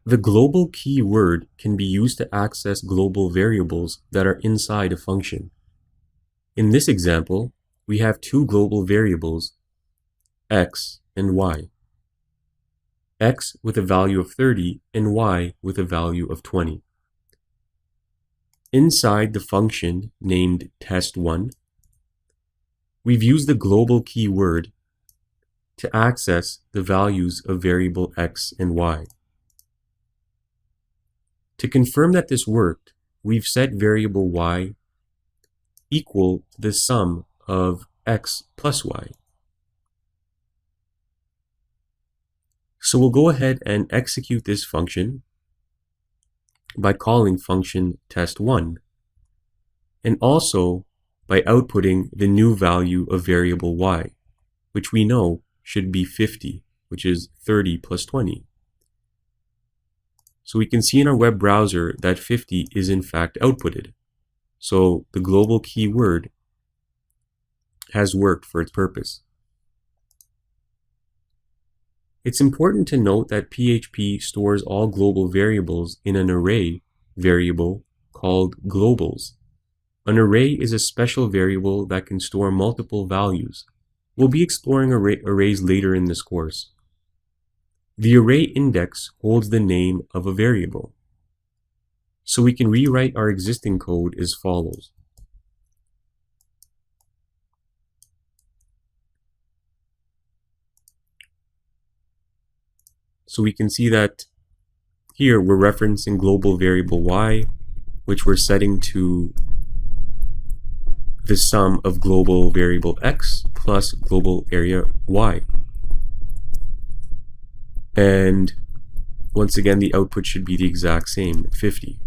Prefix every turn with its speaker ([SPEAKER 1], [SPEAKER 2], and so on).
[SPEAKER 1] The global keyword can be used to access global variables that are inside a function. In this example, we have two global variables, x and y. X with a value of 30 and y with a value of 20. Inside the function named test1, we've used the global keyword to access the values of variable x and y. To confirm that this worked, we've set variable y equal to the sum of x plus y. So we'll go ahead and execute this function by calling function test1, and also by outputting the new value of variable y, which we know should be 50, which is 30 plus 20. So we can see in our web browser that 50 is in fact outputted. So the global keyword has worked for its purpose. It's important to note that PHP stores all global variables in an array variable called globals. An array is a special variable that can store multiple values. We'll be exploring arrays later in this course. The array index holds the name of a variable. So we can rewrite our existing code as follows. So we can see that here we're referencing global variable y, which we're setting to the sum of global variable x plus global area y. And once again, the output should be the exact same, 50.